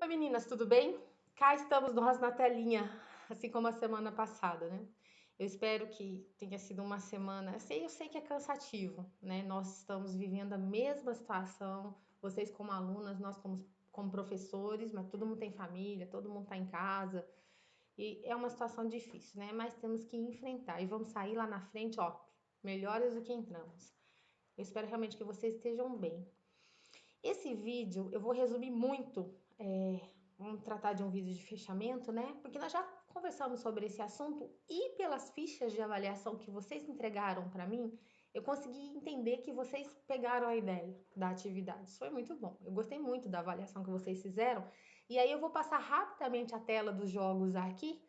Oi meninas, tudo bem? Cá estamos nós na telinha, assim como a semana passada, né? Eu espero que tenha sido uma semana. Eu sei que é cansativo, né? Nós estamos vivendo a mesma situação, vocês como alunas, nós como professores, mas todo mundo tem família, todo mundo está em casa, e é uma situação difícil, né? Mas temos que enfrentar e vamos sair lá na frente, ó, melhores do que entramos. Eu espero realmente que vocês estejam bem. Esse vídeo eu vou resumir muito, vamos tratar de um vídeo de fechamento, né? Porque nós já conversamos sobre esse assunto e pelas fichas de avaliação que vocês entregaram para mim, eu consegui entender que vocês pegaram a ideia da atividade. Isso foi muito bom. Eu gostei muito da avaliação que vocês fizeram. E aí eu vou passar rapidamente a tela dos jogos aqui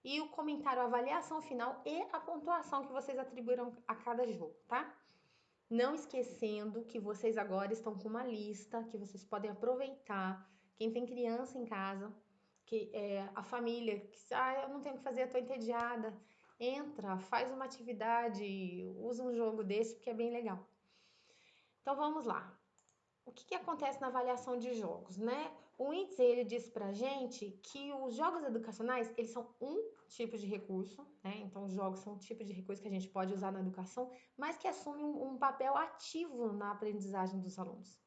e o comentário, a avaliação final e a pontuação que vocês atribuíram a cada jogo, tá? Não esquecendo que vocês agora estão com uma lista que vocês podem aproveitar. Quem tem criança em casa, que é a família, que eu não tenho o que fazer, eu tô entediada. Entra, faz uma atividade, usa um jogo desse porque é bem legal. Então vamos lá. O que acontece na avaliação de jogos, né? O índice ele diz pra gente que os jogos educacionais, eles são um tipo de recurso, né? Então os jogos são um tipo de recurso que a gente pode usar na educação, mas que assume um papel ativo na aprendizagem dos alunos.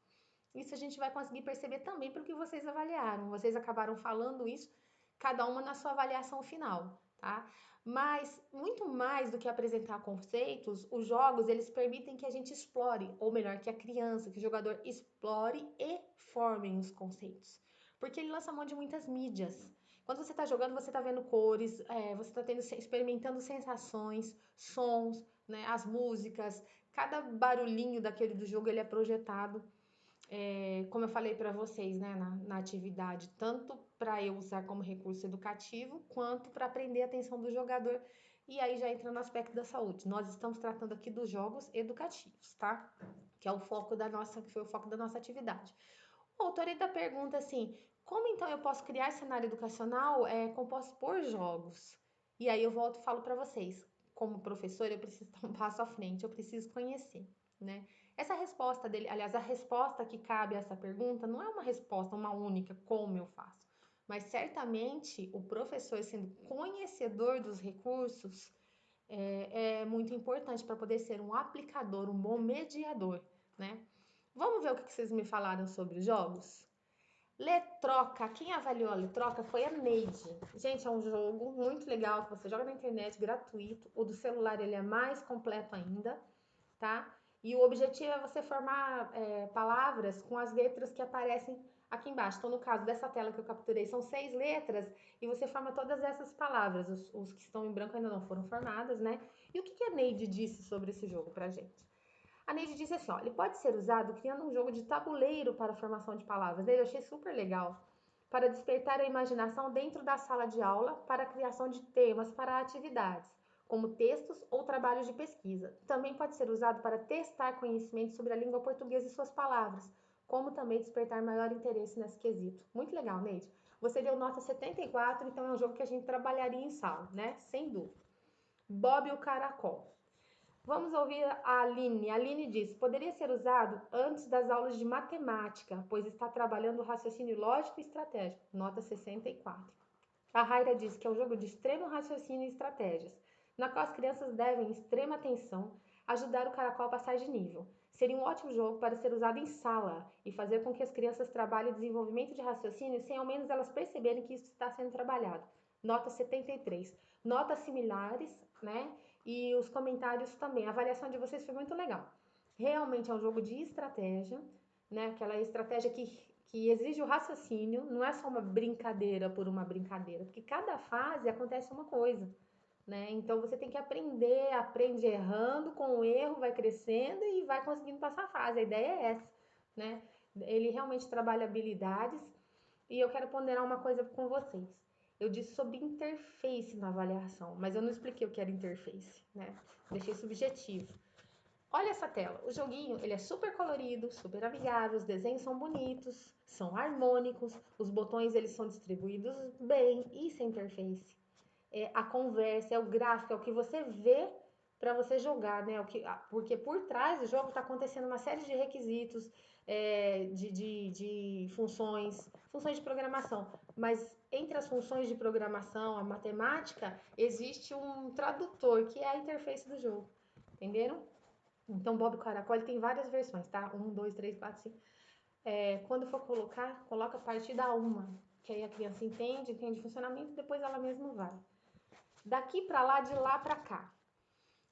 Isso a gente vai conseguir perceber também pelo que vocês avaliaram. Vocês acabaram falando isso, cada uma na sua avaliação final, tá? Mas muito mais do que apresentar conceitos, os jogos eles permitem que a gente explore, ou melhor, que a criança, que o jogador explore e formem os conceitos. Porque ele lança mão de muitas mídias. Quando você está jogando, você está vendo cores, você está experimentando sensações, sons, né, as músicas, cada barulhinho daquele do jogo ele é projetado, como eu falei para vocês, né, na atividade, tanto para eu usar como recurso educativo, quanto para aprender a atenção do jogador. E aí já entra no aspecto da saúde. Nós estamos tratando aqui dos jogos educativos, tá? Que é o foco da nossa, que foi o foco da nossa atividade. O autor ainda pergunta assim: como então eu posso criar cenário educacional composto por jogos? E aí eu volto e falo para vocês, como professor, eu preciso dar um passo à frente, eu preciso conhecer, né? Essa resposta dele, aliás, a resposta que cabe a essa pergunta não é uma resposta, uma única, como eu faço. Mas certamente o professor, sendo conhecedor dos recursos, é muito importante para poder ser um aplicador, um bom mediador, né? Vamos ver o que vocês me falaram sobre os jogos? Letroca, quem avaliou a Letroca foi a Neide. Gente, é um jogo muito legal que você joga na internet, gratuito. O do celular ele é mais completo ainda, tá? E o objetivo é você formar palavras com as letras que aparecem aqui embaixo. Então, no caso dessa tela que eu capturei, são 6 letras e você forma todas essas palavras. Os que estão em branco ainda não foram formadas, né? E o que a Neide disse sobre esse jogo pra gente? A Neide disse assim, ó, ele pode ser usado criando um jogo de tabuleiro para a formação de palavras. Eu achei super legal. Para despertar a imaginação dentro da sala de aula para a criação de temas para atividades, como textos ou trabalhos de pesquisa. Também pode ser usado para testar conhecimento sobre a língua portuguesa e suas palavras, como também despertar maior interesse nesse quesito. Muito legal, Neide. Você deu nota 74, então é um jogo que a gente trabalharia em sala, né? Sem dúvida. Bob e o Caracol. Vamos ouvir a Aline. A Aline diz: poderia ser usado antes das aulas de matemática, pois está trabalhando o raciocínio lógico e estratégico. Nota 64. A Raira diz que é um jogo de extremo raciocínio e estratégias, na qual as crianças devem extrema atenção ajudar o caracol a passar de nível. Seria um ótimo jogo para ser usado em sala e fazer com que as crianças trabalhem o desenvolvimento de raciocínio sem ao menos elas perceberem que isso está sendo trabalhado. Nota 73. Notas similares, né? E os comentários também. A avaliação de vocês foi muito legal. Realmente é um jogo de estratégia, né? Aquela estratégia que exige o raciocínio, não é só uma brincadeira por uma brincadeira, porque cada fase acontece uma coisa, né? Então você tem que aprender, aprende errando, com o erro vai crescendo e vai conseguindo passar a fase. A ideia é essa, né? Ele realmente trabalha habilidades e eu quero ponderar uma coisa com vocês. Eu disse sobre interface na avaliação, mas eu não expliquei o que era interface, né? Deixei subjetivo. Olha essa tela, o joguinho ele é super colorido, super amigável, os desenhos são bonitos, são harmônicos, os botões eles são distribuídos bem, isso é interface. A conversa, é o gráfico, é o que você vê para você jogar, né? Porque por trás do jogo está acontecendo uma série de requisitos, de funções funções de programação, mas entre as funções de programação, a matemática, existe um tradutor, que é a interface do jogo, entenderam? Então, Bob Caracol tem várias versões, tá? 1, 2, 3, 4, 5. Quando for colocar, coloca a partir da uma, que aí a criança entende o funcionamento, depois ela mesma vai. Daqui para lá, de lá para cá.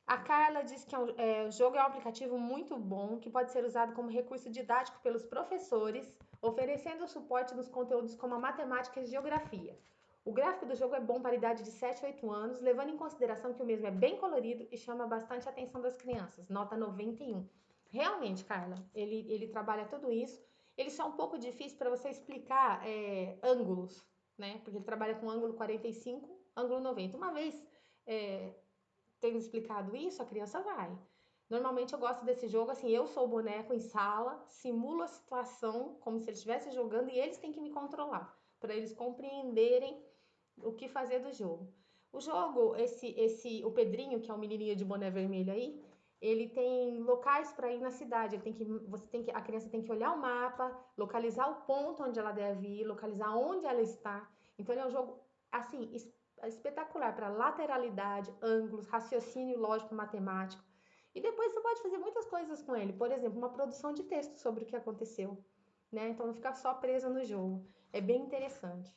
A Carla diz que o jogo é um aplicativo muito bom, que pode ser usado como recurso didático pelos professores, oferecendo suporte nos conteúdos como a matemática e geografia. O gráfico do jogo é bom para a idade de 7 a 8 anos, levando em consideração que o mesmo é bem colorido e chama bastante a atenção das crianças, nota 91. Realmente, Carla, ele trabalha tudo isso. Ele só é um pouco difícil para você explicar ângulos, né? Porque ele trabalha com ângulo 45, ângulo 90. Uma vez tendo explicado isso, a criança vai. Normalmente eu gosto desse jogo assim, eu sou o boneco em sala, simulo a situação como se eles estivessem jogando e eles têm que me controlar, para eles compreenderem o que fazer do jogo. O jogo, o Pedrinho, que é o menininho de boné vermelho aí, ele tem locais para ir na cidade. A criança tem que olhar o mapa, localizar o ponto onde ela deve ir, localizar onde ela está. Então ele é um jogo assim espetacular para lateralidade, ângulos, raciocínio lógico matemático. E depois você pode fazer muitas coisas com ele. Por exemplo, uma produção de texto sobre o que aconteceu, né? Então não ficar só presa no jogo. É bem interessante.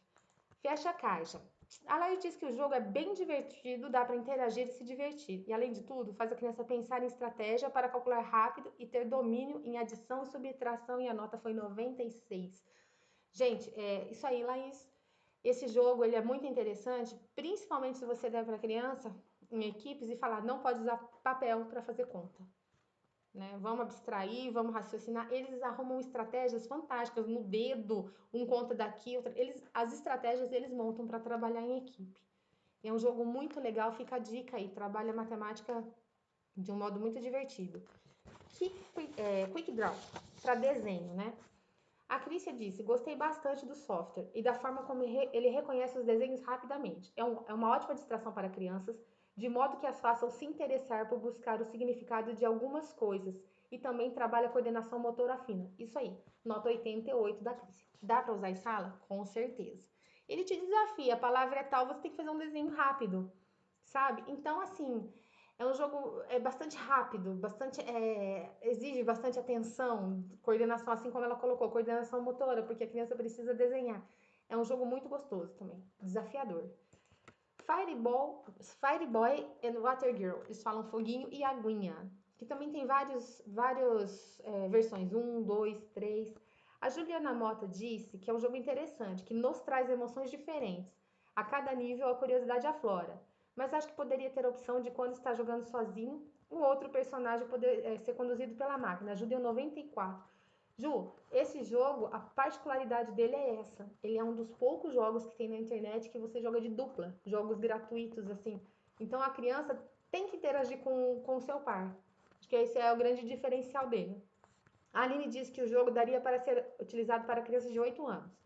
Fecha a caixa. A Laís diz que o jogo é bem divertido, dá para interagir e se divertir. E além de tudo, faz a criança pensar em estratégia para calcular rápido e ter domínio em adição e subtração, e a nota foi 96. Gente, isso aí, Laís. Esse jogo ele é muito interessante, principalmente se você der para criança em equipes e falar não pode usar papel para fazer conta. Né? Vamos abstrair, vamos raciocinar. Eles arrumam estratégias fantásticas no dedo, um conta daqui, outra. As estratégias eles montam para trabalhar em equipe. É um jogo muito legal, fica a dica aí. Trabalha matemática de um modo muito divertido. Quick Draw, para desenho, né? A Crícia disse: gostei bastante do software e da forma como ele reconhece os desenhos rapidamente. É uma ótima distração para crianças, de modo que as façam se interessar por buscar o significado de algumas coisas, e também trabalha a coordenação motora fina. Isso aí, nota 88 da Crícia. Dá para usar em sala? Com certeza. Ele te desafia, a palavra é tal, você tem que fazer um desenho rápido, sabe? Então, assim, é um jogo bastante rápido, exige bastante atenção, coordenação, assim como ela colocou, coordenação motora, porque a criança precisa desenhar. É um jogo muito gostoso também, desafiador. Fireboy and Water Girl, eles falam foguinho e aguinha, que também tem várias versões, 1, 2, 3. A Juliana Mota disse que é um jogo interessante, que nos traz emoções diferentes. A cada nível a curiosidade aflora, mas acho que poderia ter a opção de quando está jogando sozinho, o outro personagem poder ser conduzido pela máquina. Ajuda em 94. Ju, esse jogo, a particularidade dele é essa. Ele é um dos poucos jogos que tem na internet que você joga de dupla, jogos gratuitos, assim. Então a criança tem que interagir com o seu par. Acho que esse é o grande diferencial dele. A Aline diz que o jogo daria para ser utilizado para crianças de 8 anos.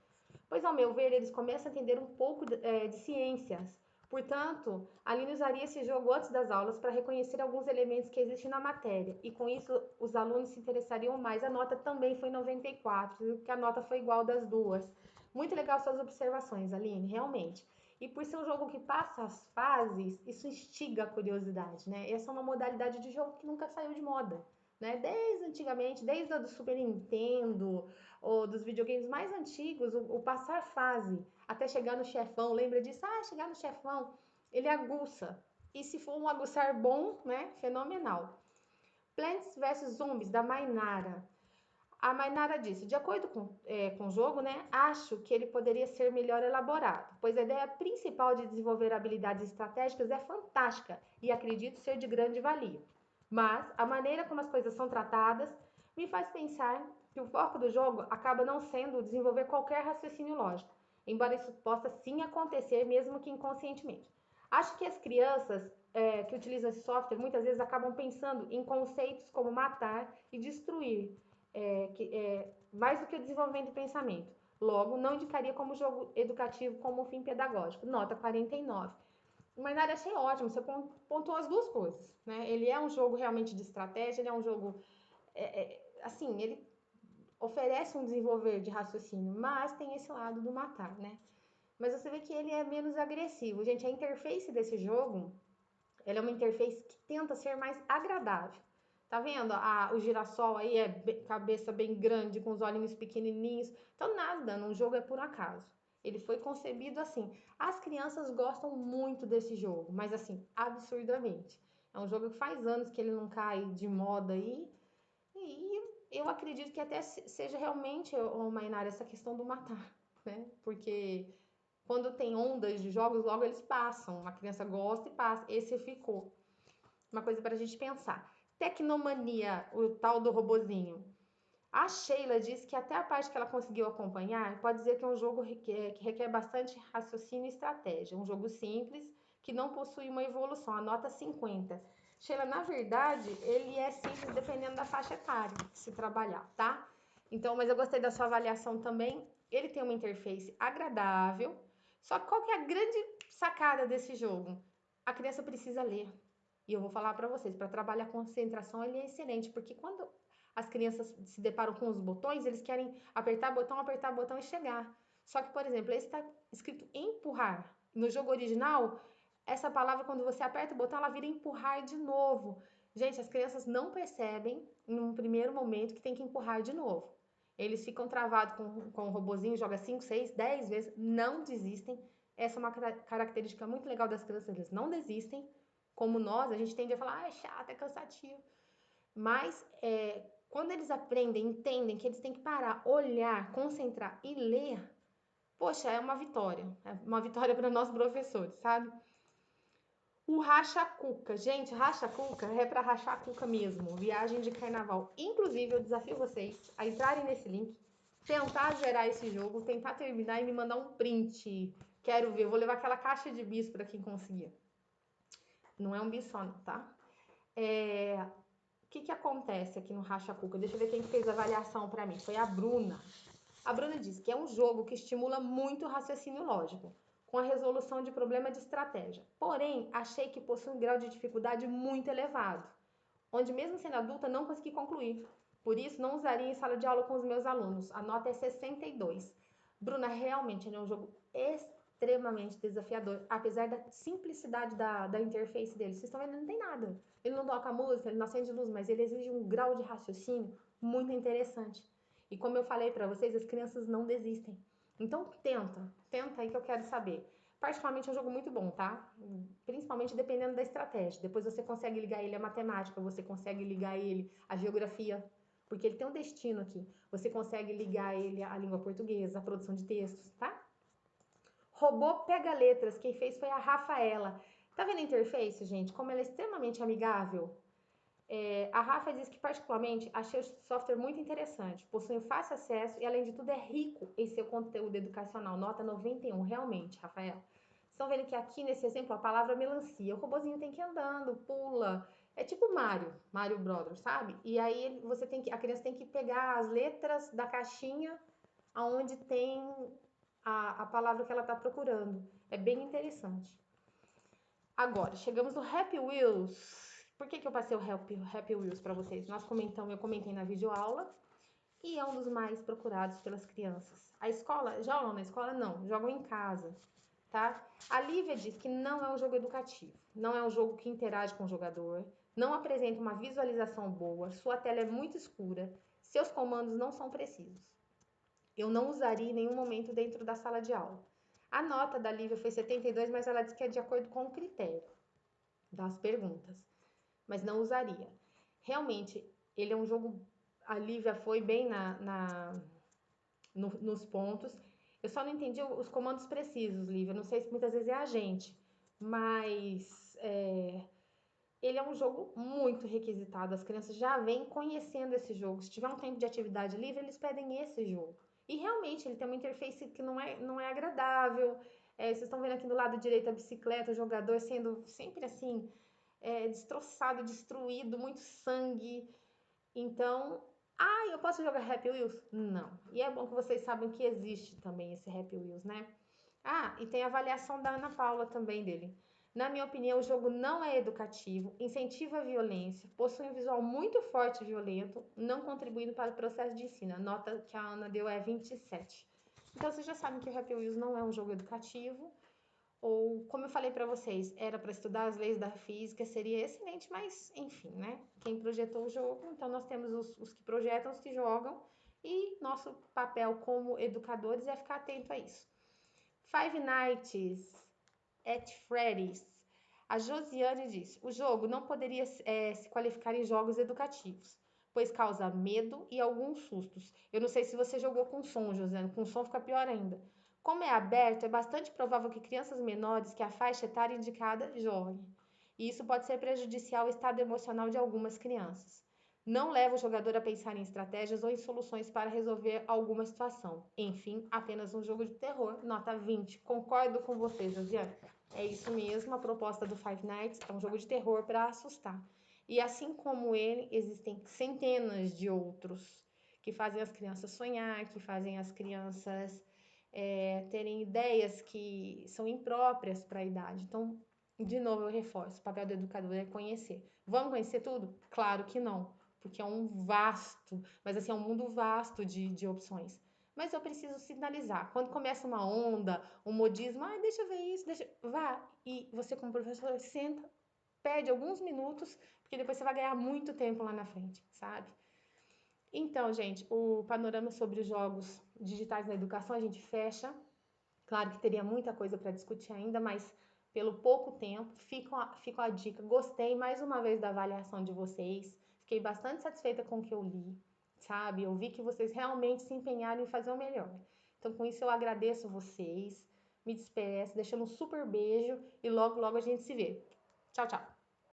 Pois, ao meu ver, eles começam a entender um pouco de ciências. Portanto, a Aline usaria esse jogo antes das aulas para reconhecer alguns elementos que existem na matéria. E com isso, os alunos se interessariam mais. A nota também foi 94, que a nota foi igual das duas. Muito legal suas observações, Aline, realmente. E por ser um jogo que passa as fases, isso instiga a curiosidade, né? Essa é uma modalidade de jogo que nunca saiu de moda, né? Desde antigamente, desde a do Super Nintendo, ou dos videogames mais antigos, o passar fase até chegar no chefão, lembra disso? Chegar no chefão, ele aguça. E se for um aguçar bom, né? Fenomenal. Plants vs Zombies, da Mainara. A Mainara disse: de acordo com o jogo, né, acho que ele poderia ser melhor elaborado, pois a ideia principal de desenvolver habilidades estratégicas é fantástica e acredito ser de grande valia. Mas a maneira como as coisas são tratadas me faz pensar que o foco do jogo acaba não sendo desenvolver qualquer raciocínio lógico, embora isso possa sim acontecer, mesmo que inconscientemente. Acho que as crianças que utilizam esse software muitas vezes acabam pensando em conceitos como matar e destruir, mais do que o desenvolvimento do pensamento. Logo, não indicaria como jogo educativo como fim pedagógico. Nota 49. Mas nada, achei ótimo, você pontuou as duas coisas, né? Ele é um jogo realmente de estratégia, ele é um jogo, assim, ele oferece um desenvolver de raciocínio, mas tem esse lado do matar, né? Mas você vê que ele é menos agressivo. Gente, a interface desse jogo, ela é uma interface que tenta ser mais agradável. Tá vendo? O girassol aí é cabeça bem grande, com os olhinhos pequenininhos. Então, nada no jogo é por acaso. Ele foi concebido assim. As crianças gostam muito desse jogo, mas assim, absurdamente. É um jogo que faz anos que ele não cai de moda aí. E eu acredito que até seja realmente, Mainara, essa questão do matar, né? Porque quando tem ondas de jogos, logo eles passam. A criança gosta e passa. Esse ficou. Uma coisa para a gente pensar. Tecnomania, o tal do robozinho. A Sheila disse que até a parte que ela conseguiu acompanhar, pode dizer que é um jogo que requer bastante raciocínio e estratégia. Um jogo simples, que não possui uma evolução. A nota 50. Sheila, na verdade, ele é simples dependendo da faixa etária que se trabalhar, tá? Então, mas eu gostei da sua avaliação também. Ele tem uma interface agradável. Só que qual que é a grande sacada desse jogo? A criança precisa ler. E eu vou falar para vocês, para trabalhar a concentração ele é excelente, porque quando as crianças se deparam com os botões, eles querem apertar botão e chegar. Só que, por exemplo, esse está escrito empurrar. No jogo original, essa palavra, quando você aperta o botão, ela vira empurrar de novo. Gente, as crianças não percebem, num primeiro momento, que tem que empurrar de novo. Eles ficam travados com o robozinho, joga 5, 6, 10 vezes, não desistem. Essa é uma característica muito legal das crianças, eles não desistem. Como nós, a gente tende a falar, é chato, é cansativo. Mas quando eles aprendem, entendem que eles têm que parar, olhar, concentrar e ler, poxa, é uma vitória. É uma vitória para nós professores, sabe? O racha-cuca. Gente, racha-cuca é para rachar cuca mesmo. Viagem de carnaval. Inclusive, eu desafio vocês a entrarem nesse link, tentar zerar esse jogo, tentar terminar e me mandar um print. Quero ver. Vou levar aquela caixa de bis para quem conseguir. Não é um bis só, não, tá? O que acontece aqui no Racha Cuca? Deixa eu ver quem fez a avaliação para mim. Foi a Bruna. A Bruna disse que é um jogo que estimula muito o raciocínio lógico, com a resolução de problema de estratégia. Porém, achei que possui um grau de dificuldade muito elevado, onde mesmo sendo adulta não consegui concluir. Por isso, não usaria em sala de aula com os meus alunos. A nota é 62. Bruna, realmente ele é um jogo extremamente desafiador, apesar da simplicidade da interface dele. Vocês estão vendo, não tem nada. Ele não toca música, ele não acende luz, mas ele exige um grau de raciocínio muito interessante. E como eu falei para vocês, as crianças não desistem. Então tenta aí que eu quero saber. Particularmente é um jogo muito bom, tá? Principalmente dependendo da estratégia. Depois você consegue ligar ele à matemática, você consegue ligar ele à geografia, porque ele tem um destino aqui. Você consegue ligar ele à língua portuguesa, à produção de textos, tá? Robô pega letras, quem fez foi a Rafaela. Tá vendo a interface, gente? Como ela é extremamente amigável? A Rafa diz que, particularmente, achei o software muito interessante, possui um fácil acesso e, além de tudo, é rico em seu conteúdo educacional. Nota 91, realmente, Rafael. Estão vendo que aqui, nesse exemplo, a palavra melancia. O robozinho tem que ir andando, pula. É tipo Mario Brothers, sabe? E aí a criança tem que pegar as letras da caixinha aonde tem a palavra que ela está procurando. É bem interessante. Agora, chegamos no Happy Wheels. Por que eu passei o Happy Wheels para vocês? Eu comentei na videoaula e é um dos mais procurados pelas crianças. A escola, jogam na escola? Não, jogam em casa, tá? A Lívia diz que não é um jogo educativo, não é um jogo que interage com o jogador, não apresenta uma visualização boa, sua tela é muito escura, seus comandos não são precisos. Eu não usaria em nenhum momento dentro da sala de aula. A nota da Lívia foi 72, mas ela diz que é de acordo com o critério das perguntas, mas não usaria. Realmente, ele é um jogo. A Lívia foi bem nos pontos. Eu só não entendi os comandos precisos, Lívia. Não sei se muitas vezes é a gente, mas ele é um jogo muito requisitado. As crianças já vêm conhecendo esse jogo. Se tiver um tempo de atividade livre, eles pedem esse jogo. E realmente ele tem uma interface que não é agradável. Vocês estão vendo aqui do lado direito a bicicleta, o jogador sendo sempre assim, destroçado, destruído, muito sangue. Então, eu posso jogar Happy Wheels? Não. E é bom que vocês sabem que existe também esse Happy Wheels, né? E tem a avaliação da Ana Paula também dele. Na minha opinião, o jogo não é educativo, incentiva a violência, possui um visual muito forte e violento, não contribuindo para o processo de ensino. A nota que a Ana deu é 27. Então, vocês já sabem que o Happy Wheels não é um jogo educativo, ou, como eu falei para vocês, era para estudar as leis da física, seria excelente, mas, enfim, né? Quem projetou o jogo, então nós temos os que projetam, os que jogam, e nosso papel como educadores é ficar atento a isso. Five Nights at Freddy's. A Josiane diz: o jogo não poderia se qualificar em jogos educativos, pois causa medo e alguns sustos. Eu não sei se você jogou com som, Josiane, com som fica pior ainda. Como é aberto, é bastante provável que crianças menores que a faixa etária indicada joguem. E isso pode ser prejudicial ao estado emocional de algumas crianças. Não leva o jogador a pensar em estratégias ou em soluções para resolver alguma situação. Enfim, apenas um jogo de terror, nota 20. Concordo com você, Josiane. É isso mesmo, a proposta do Five Nights é um jogo de terror para assustar. E assim como ele, existem centenas de outros que fazem as crianças sonhar, que fazem as crianças terem ideias que são impróprias para a idade. Então, de novo, eu reforço: o papel do educador é conhecer. Vamos conhecer tudo? Claro que não, porque é um vasto, mas assim, é um mundo vasto de opções. Mas eu preciso sinalizar. Quando começa uma onda, um modismo, deixa eu ver isso, deixa. Vá. E você, como professor, senta, perde alguns minutos, porque depois você vai ganhar muito tempo lá na frente, sabe? Então, gente, o panorama sobre os jogos digitais na educação a gente fecha. Claro que teria muita coisa para discutir ainda, mas pelo pouco tempo, fica a dica. Gostei mais uma vez da avaliação de vocês, fiquei bastante satisfeita com o que eu li, sabe? Eu vi que vocês realmente se empenharam em fazer o melhor. Então, com isso, eu agradeço vocês, me despeço, deixando um super beijo e logo, logo a gente se vê. Tchau, tchau!